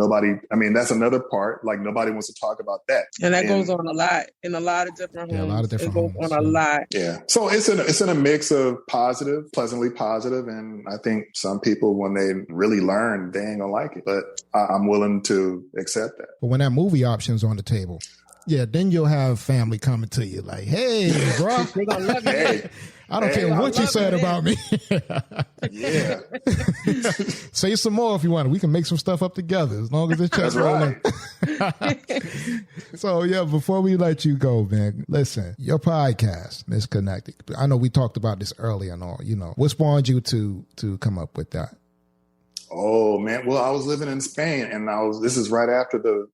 that's another part. Like nobody wants to talk about that. And that goes on a lot in a lot of different homes. Yeah, a lot of different homes. It goes on a lot. Yeah. So it's in a mix of pleasantly positive. And I think some people, when they really learn, they ain't gonna like it. But I'm willing to accept that. But when that movie option's on the table, yeah, then you'll have family coming to you like, hey, bro, they're gonna love you. Hey, I don't care what you said about me. Yeah. Say some more if you want. We can make some stuff up together as long as it's just rolling. Right. So, yeah, before we let you go, man, listen, your podcast, Misconnected. I know we talked about this earlier and all, what spawned you to come up with that? Oh, man. Well, I was living in Spain and this is right after the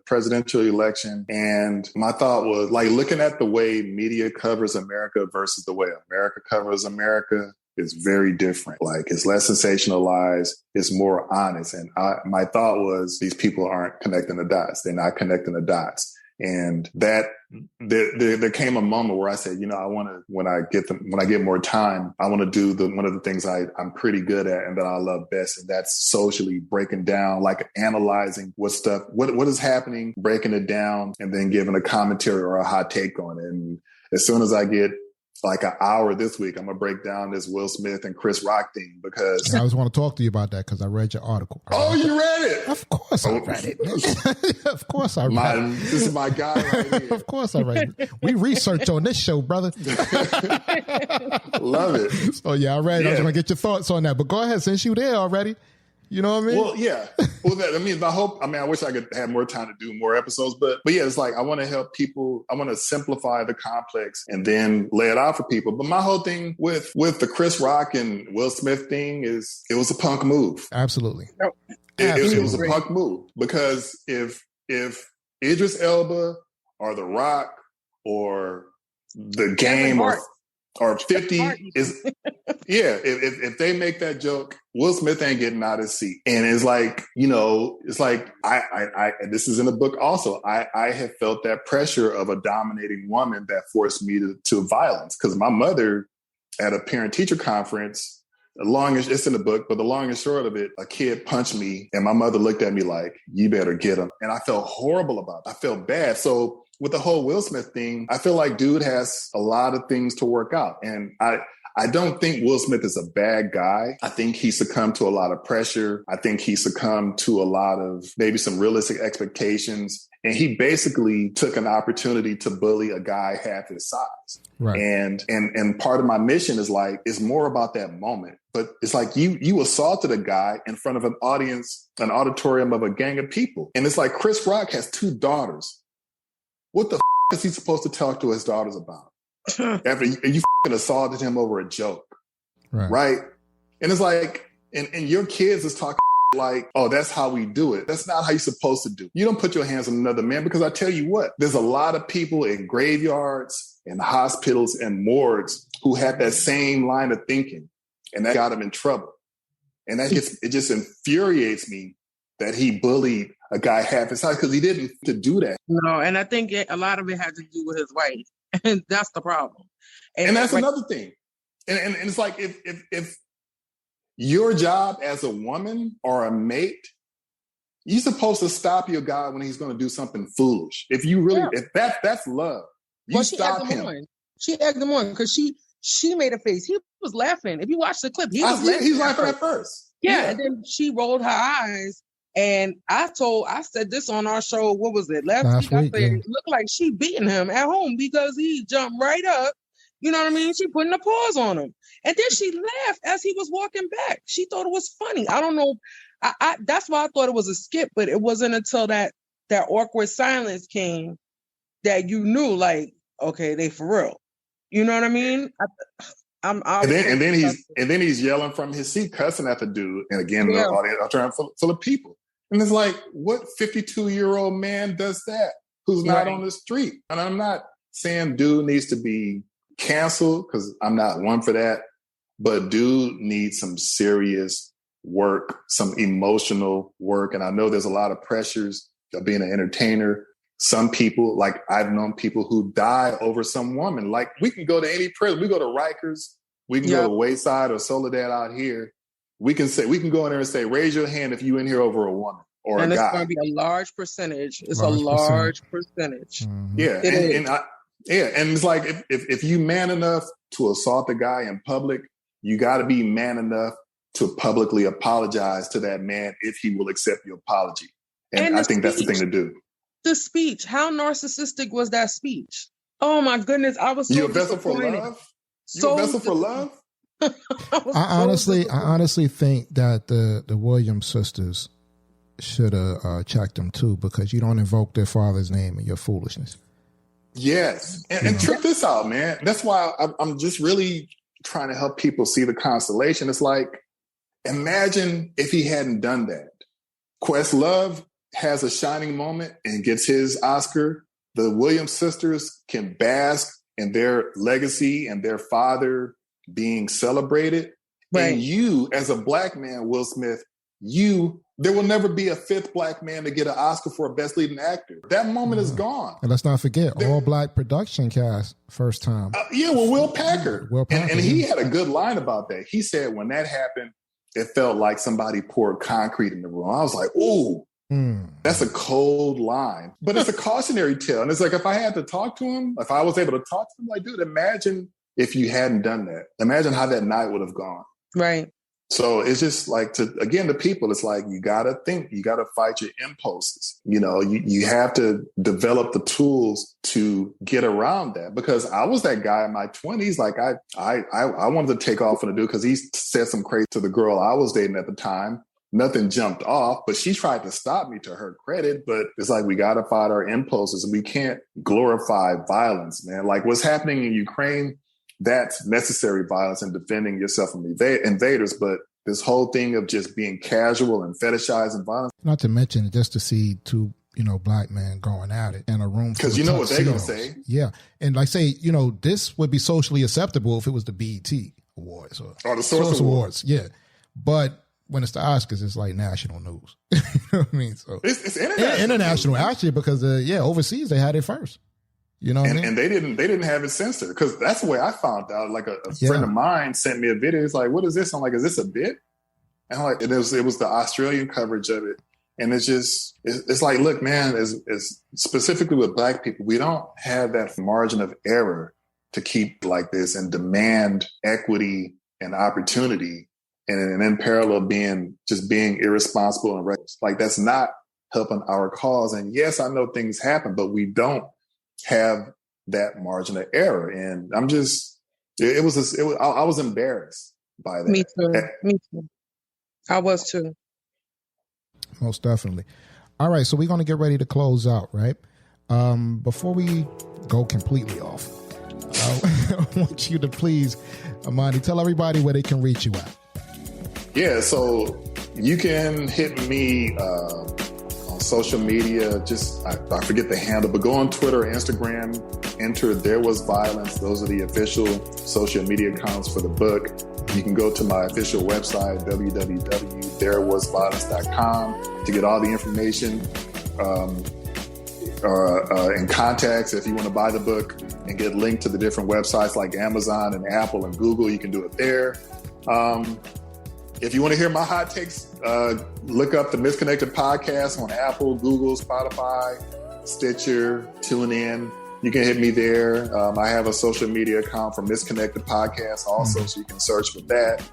presidential election. And my thought was like looking at the way media covers America versus the way America covers America is very different. Like it's less sensationalized. It's more honest. And my thought was these people aren't connecting the dots. They're not connecting the dots. And that there came a moment where I said, I want to, when I get more time, I want to do one of the things I'm pretty good at and that I love best. And that's socially breaking down, like analyzing what is happening, breaking it down, and then giving a commentary or a hot take on it. And as soon as I get like an hour this week, I'm going to break down this Will Smith and Chris Rock thing because... I always want to talk to you about that because I read your article. Oh, you read it? Of course I read it. Of course I read it. This is my guy right here. Of course I read it. We research on this show, brother. Love it. So yeah, I read it. I was going to get your thoughts on that. But go ahead, since you there already. You know what I mean? Well, yeah. Well, I wish I could have more time to do more episodes, but yeah, it's like, I want to help people. I want to simplify the complex and then lay it out for people. But my whole thing with the Chris Rock and Will Smith thing is it was a punk move. Absolutely. It was a punk move because if Idris Elba or The Rock or The Game or 50 is, yeah, if they make that joke, Will Smith ain't getting out of his seat. And it's like, it's like, I this is in the book also, I have felt that pressure of a dominating woman that forced me to violence. Because my mother at a parent-teacher conference, it's in the book, but the long and short of it, a kid punched me and my mother looked at me like, you better get him. And I felt horrible about it. I felt bad. So with the whole Will Smith thing, I feel like dude has a lot of things to work out. And I don't think Will Smith is a bad guy. I think he succumbed to a lot of pressure. I think he succumbed to a lot of maybe some realistic expectations. And he basically took an opportunity to bully a guy half his size. Right. And part of my mission is like, it's more about that moment. But it's like you assaulted a guy in front of an auditorium of a gang of people. And it's like Chris Rock has 2 daughters. What the is he supposed to talk to his daughters about? After you assaulted him over a joke. Right? And it's like, and your kids is talking like, oh, that's how we do it. That's not how you're supposed to do. You don't put your hands on another man because I tell you what, there's a lot of people in graveyards and hospitals and morgues who have that same line of thinking and that got them in trouble. And it just infuriates me that he bullied a guy half his size because he didn't to do that. No, and I think a lot of it had to do with his wife. And that's the problem. And that's another thing. And it's like if your job as a woman or a mate, you're supposed to stop your guy when he's going to do something foolish. If you really, if that's love, stop him. She egged him on because she made a face. He was laughing. If you watch the clip, he was laughing. He's laughing at first. Yeah, and then she rolled her eyes. And I said this on our show, what was it, last week? I said, it looked like she beating him at home because he jumped right up. You know what I mean? She putting a pause on him. And then she laughed as he was walking back. She thought it was funny. I don't know. I that's why I thought it was a skip, but it wasn't until that awkward silence came that you knew, like, okay, they for real. You know what I mean? And then he's yelling from his seat, cussing at the dude. And again, the audience are trying full of people. And it's like, what 52-year-old man does that who's not on the street? And I'm not saying dude needs to be canceled because I'm not one for that. But dude needs some serious work, some emotional work. And I know there's a lot of pressures of being an entertainer. Some people, like I've known people who die over some woman. Like we can go to any prison. We go to Rikers. We can go to Wayside or Soledad out here. We can go in there and say, raise your hand if you in here over a woman or a guy. And it's going to be a large percentage. It's a large percentage. Mm-hmm. Yeah. And it's like, if you man enough to assault a guy in public, you got to be man enough to publicly apologize to that man if he will accept your apology. And I think that's the thing to do. The speech, how narcissistic was that speech? Oh my goodness, I was so You a vessel for love? You a vessel for love? I honestly think that the Williams sisters should have checked them too, because you don't invoke their father's name in your foolishness. Yes, and check this out, man. That's why I'm just really trying to help people see the constellation. It's like, imagine if he hadn't done that. Questlove has a shining moment and gets his Oscar. The Williams sisters can bask in their legacy and their father being celebrated. Right. And you, as a black man, Will Smith, there will never be a fifth black man to get an Oscar for a best leading actor. That moment is gone. And let's not forget, all black production cast, first time. Will Packard. And he had a good line about that. He said when that happened, it felt like somebody poured concrete in the room. I was like, ooh. That's a cold line, but it's a cautionary tale. And it's like, if I had to talk to him, if I was able to talk to him, like, dude, imagine if you hadn't done that. Imagine how that night would have gone. Right. So it's just like, the people, it's like, you got to think, you got to fight your impulses. You know, you have to develop the tools to get around that, because I was that guy in my 20s. Like I wanted to take off on a dude because he said some crazy to the girl I was dating at the time. Nothing jumped off, but she tried to stop me, to her credit. But it's like, we got to fight our impulses, and we can't glorify violence, man. Like what's happening in Ukraine, that's necessary violence and defending yourself from invaders. But this whole thing of just being casual and fetishizing violence. Not to mention just to see two, black men going at it in a room. Because you know what they're going to say. Yeah. And like say, this would be socially acceptable if it was the BET Awards or the Source Awards. Yeah. But when it's the Oscars, it's like national news. You know what I mean? So it's international. International, actually, because overseas they had it first. You know what I mean? And they didn't have it censored, because that's the way I found out. Like a friend of mine sent me a video. He's like, "What is this?" I'm like, "Is this a bit?" And I'm like, it was the Australian coverage of it, and it's like, look, man, as specifically with black people, we don't have that margin of error to keep like this and demand equity and opportunity. And in parallel, being irresponsible and reckless. Like, that's not helping our cause. And yes, I know things happen, but we don't have that margin of error. And I was embarrassed by that. Me too. I was too. Most definitely. All right, so we're going to get ready to close out, right? Before we go completely off, I want you to please, Imani, tell everybody where they can reach you at. Yeah, so you can hit me on social media. Just, I forget the handle, but go on Twitter or Instagram, enter There Was Violence. Those are the official social media accounts for the book. You can go to my official website, www.therewasviolence.com, to get all the information and contacts. If you want to buy the book and get linked to the different websites like Amazon and Apple and Google, you can do it there. If you want to hear my hot takes, look up the Misconnected Podcast on Apple, Google, Spotify, Stitcher, TuneIn. You can hit me there. I have a social media account for Misconnected Podcast also, so you can search for that.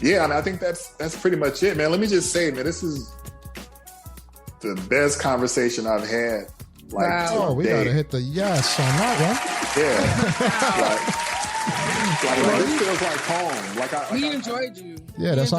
Yeah, and I think that's pretty much it, man. Let me just say, man, this is the best conversation I've had. Like, wow. We gotta hit the yes on that one. Yeah. This feels like home. We enjoyed you. Yeah, that's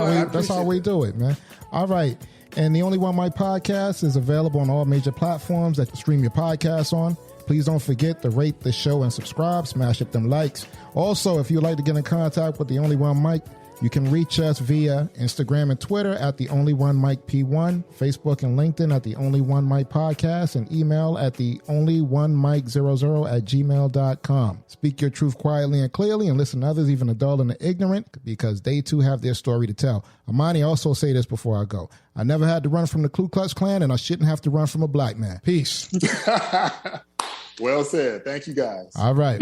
how we do it, man. All right. And the Only One Mic podcast is available on all major platforms that you stream your podcasts on. Please don't forget to rate the show and subscribe. Smash up them likes. Also, if you'd like to get in contact with the Only One Mic, you can reach us via Instagram and Twitter at the Only One Mic P1, Facebook and LinkedIn at the Only One Mic Podcast, and email at the Only One Mic 00@gmail.com. Speak your truth quietly and clearly, and listen to others, even the dull and the ignorant, because they too have their story to tell. Imani, also say this before I go. I never had to run from the Ku Klux Klan, and I shouldn't have to run from a black man. Peace. Well said. Thank you, guys. All right.